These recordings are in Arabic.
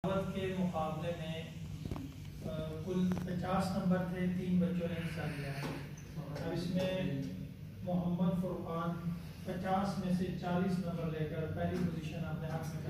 के मुकाबले में कुल 50 नंबर थे, 3 बच्चों ने हिस्सा लिया। अब इसमें मोहम्मद फुरकान 50 में से 40 नंबर लेकर पहली पोजीशन अपने हाथ में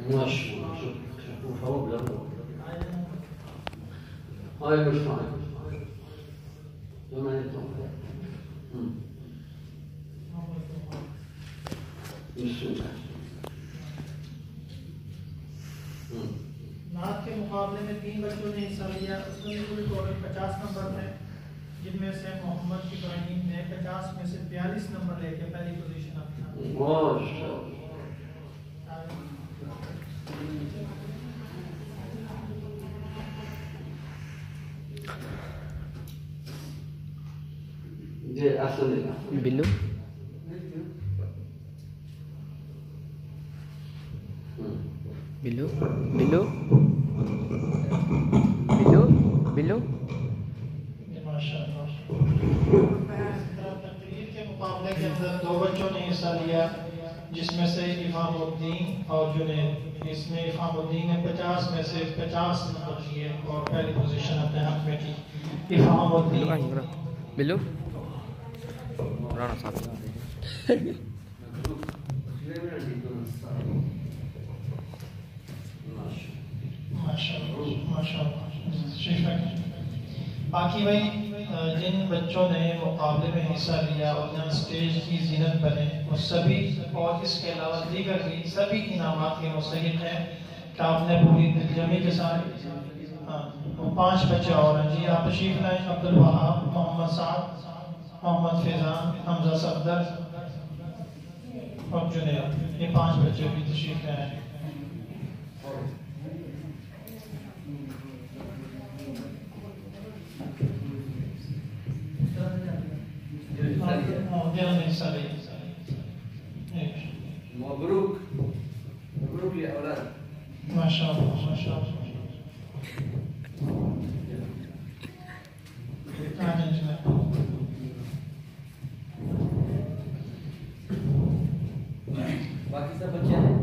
नात के मुकाबले में 3 बच्चों ने हिस्सा लिया। उसमें कुल टोटल 50 नंबर थे, जिनमें से मोहम्मद इब्राहिम ने 50 में से 42 नंबर लेके पहली पोजीशन अपनी बिल्लू बिल्लू बिल्लू बिल्लू बिल्लू तकरीर के मुकाबले के अंदर 2 बच्चों ने हिस्सा लिया, जिसमें से इमामुद्दीन और जुनैद। इसमें इमामुद्दीन ने 50 में से 50 नंबर लिए और पहली पोजीशन अपने हाथ में की। इमामुद्दीन बिल्लू राणा साहब बाकी भाई जिन बच्चों ने मुकाबले में हिस्सा लिया और जहाँ स्टेज की जीनत बने, वो सभी और इसके अलावा दीगर भी सभी इनामात के मुस्तहिक हैं। कि आपने पूरी दिलजमी के साथ वो 5 बच्चे और हैं जी। आप तशरीफ लाएं। अब्दुल वहाब, मोहम्मद साद, मोहम्मद फैजान, हमजा सफदर और जुनैद, ये 5 बच्चे भी तशरीफ लाए। मबरूक मबरूक या औलाद माशाअल्लाह माशाअल्लाह। बाकी सब बच्चे हैं।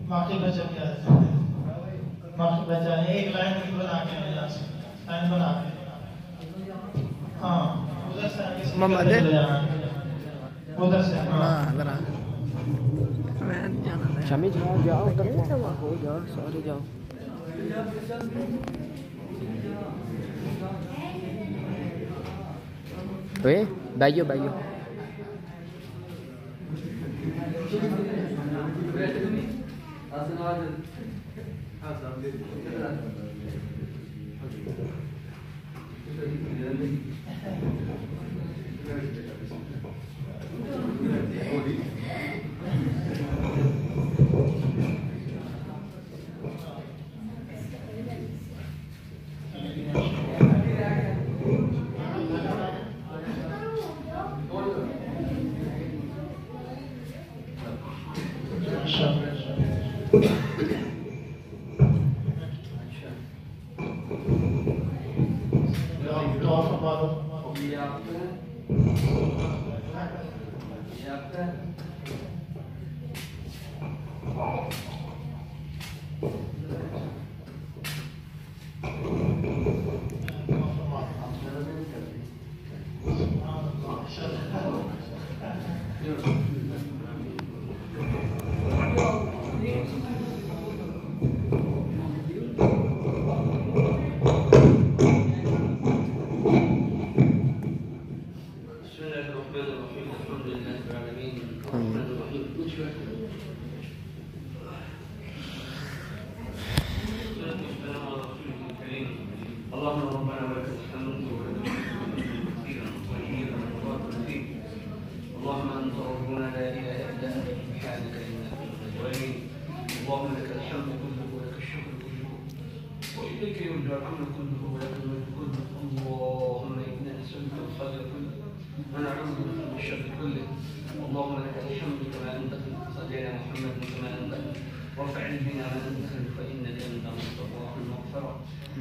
बाकी बच्चे क्या है? बाकी बच्चा एक लाइन बना के लाइन बना के हाँ उधर से आगे उधर से शमी जाओ जाओ हो जाओ सॉरी जाओ बाइयो बाइयो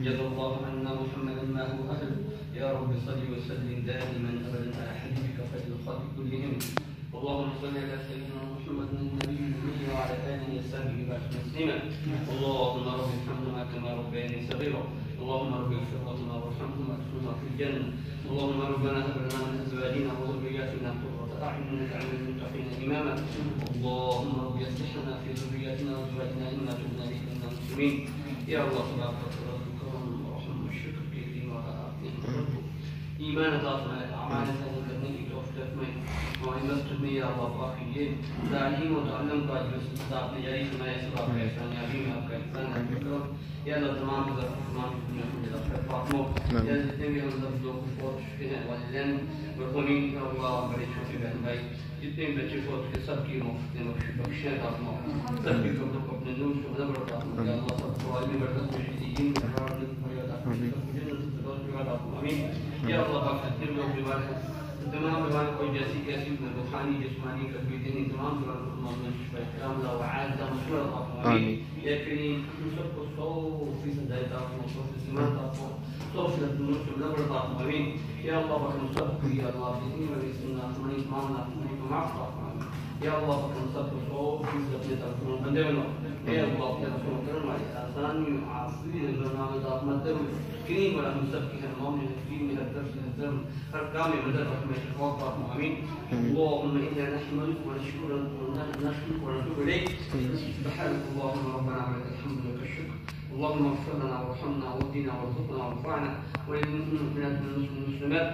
جزا الله عنا محمدا ما هو أهل. يا رب صل وسلم دائما أبدا على حبيبك خير الخلق كلهم اللهم صل على سيدنا محمد النبي الأمي وعلى آله وصحبه وسلم. اللهم رب ارحمهما كما ربياني صغيرا. اللهم رب اغفر لهما وارحمهما واكرمهما في الجنة. اللهم ربنا هب لنا من أزواجنا وذرياتنا قرة أعين واجعلنا للمتقين إماما. اللهم رب اصلح لنا في ذرياتنا وأزواجنا إنا تبنا إليك إنا مسلمين. يا الله تبارك وتعالى الكرم والرحمة والشكر كثير وعافية إيمان ضافنا أعمالنا وكرمك توفيق من وإنبسطني يا الله باقيين تعليم وتعلم باجر استطاعت نجاري ما يسبب إحسان يا بيم أبقى إحسان أبقى يا الله تمام بذلك تمام الدنيا من الأخير فاطمة يا الله تنمي هم ذلك فوت شكنا واللن برهمين يا الله بريد شوفي بأن باي جتني بچے فوت کے سب کی مفت بخشیں فاطمة سب کی قبل اپنے نور سے نظر فاطمة يا الله سب قوالي برکت مشهدين بحرار آمين يا الله بقدر له ببارك تمام ببارك وجاسي كاسي من روحاني جسماني كبيتني تمام ببارك من شفاء كلام له وعادة مشهورة آمين يا كريم نصف الصوف في سداية وصوف السماء صوف النصف النور آمين يا الله بك نصف يا الله بإذن ورسلنا أمني تمامنا أمني معك يا الله بك نصف الصوف في سداية وصوف يا الله يا رسول الله عليه آساني عصير البرنامج مدر كريم ولا مسبك المؤمن في من الدرس الزم أرقام مدر رحمة الفوق آمين اللهم إنا نحمدك ونشكرك ونتوب إليك سبحانك اللهم ربنا ولك الحمد لك الشكر اللهم اغفر لنا وارحمنا واهدنا وارزقنا وارفعنا وللمؤمنات والمسلمات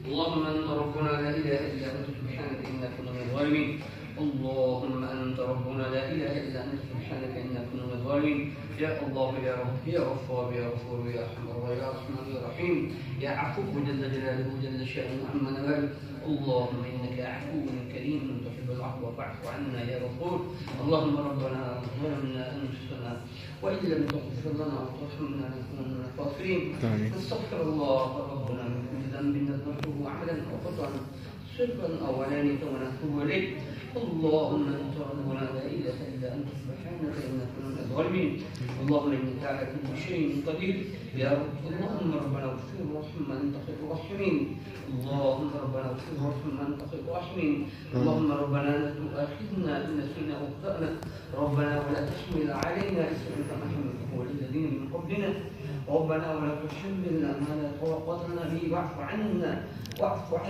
اللهم أنت ربنا لا إله إلا أنت سبحانك إنا كنا من الظالمين اللهم أنت ربنا لا إله إلا أنت سبحانك إنا كنا من الظالمين يا الله يا رب يا غفار يا غفور يا أرحم يا رحمن يا رحيم يا عفو جل جلاله جل شأنه عما نوال اللهم إنك عفو كريم تحب العفو فاعف عنا يا غفور اللهم ربنا ظلمنا أنفسنا وإن لم تغفر لنا وترحمنا لنكون من الخاسرين نستغفر الله ربنا من كل ذنب نذكره عملا أو خطأ سرا أو علانية ونتوب إليك اللهم أنت ربنا لا إله إلا أنت سبحانك إنا كنا من الظالمين اللهم إنك على كل شيء قدير يا رب اللهم ربنا اغفر وارحم أنت خير الراحمين اللهم ربنا اغفر وارحم أنت خير الراحمين اللهم ربنا لا تؤاخذنا إن نسينا أو أخطأنا ربنا ولا تحمل علينا إصرا كما حملته الذين من قبلنا ربنا ولا تحملنا ما لا طاقة لنا به واعف عنا واغفر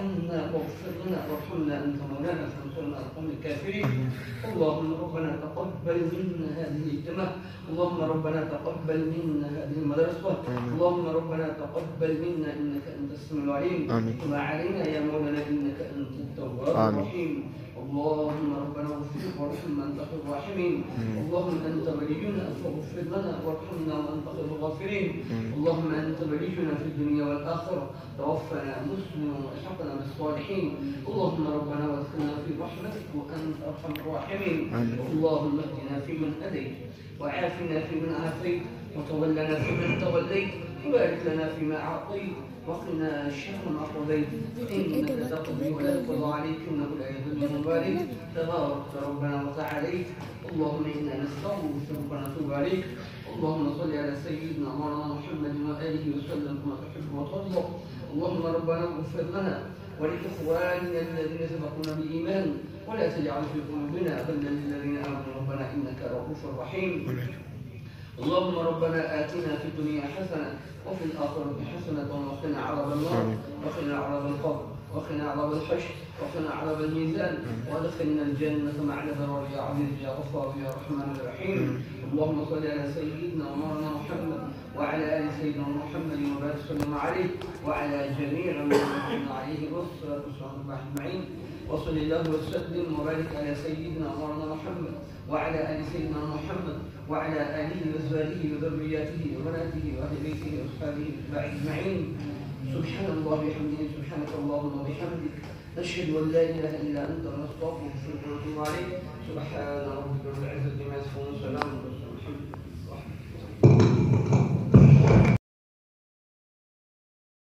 لنا وارحمنا انت مولانا فانصرنا على القوم الكافرين اللهم ربنا تقبل منا هذه الاجتماع اللهم ربنا تقبل منا هذه المدرسه اللهم ربنا تقبل منا انك انت السميع العليم وما علينا يا مولانا انك انت التواب الرحيم اللهم ربنا اغفر وارحمنا انت خير الراحمين اللهم انت ولينا فاغفر لنا وارحمنا وانت خير الغافرين اللهم انت ولينا في الدنيا والاخره توفنا مسلما والحقنا بالصالحين اللهم ربنا وادخلنا في رحمتك وانت ارحم الراحمين اللهم اهدنا فيمن هديت وعافنا فيمن عافيت وتولنا فيمن توليت وبارك لنا فيما اعطيت وقنا شر ما قضيت انك تقضي ولا يقضى عليك انه لا يذل من واليك تبارك ربنا وتعاليت اللهم انا نستغفرك ونتوب عليك اللهم صل على سيدنا مولانا محمد واله وسلم كما تحب وترضى اللهم ربنا اغفر لنا ولاخواننا الذين سبقونا بالايمان ولا تجعل في قلوبنا غلا للذين امنوا ربنا انك رؤوف رحيم اللهم ربنا آتنا في الدنيا حسنة وفي الآخرة حسنة وقنا عذاب النار وقنا عذاب القبر وقنا عذاب الحشر وقنا عذاب الميزان وادخلنا الجنة مع الأبرار يا عزيز يا غفار يا رحمن الرحيم اللهم صل على سيدنا ومولانا محمد وعلى آل سيدنا محمد وبارك وسلم عليه وعلى جميع من صلى عليه والصلاة والسلام أجمعين وصل الله وسلم وبارك على سيدنا ومولانا محمد وعلى آل سيدنا محمد وعلى آله وأزواجه وذرياته وبناته وأهل بيته وأصحابه أجمعين سبحان الله وبحمده سبحانك اللهم وبحمدك نشهد أن لا إله إلا أنت نستغفرك ونتوب عليك سبحان ربك رب العزة عما يصفون وسلام على المرسلين والحمد لله.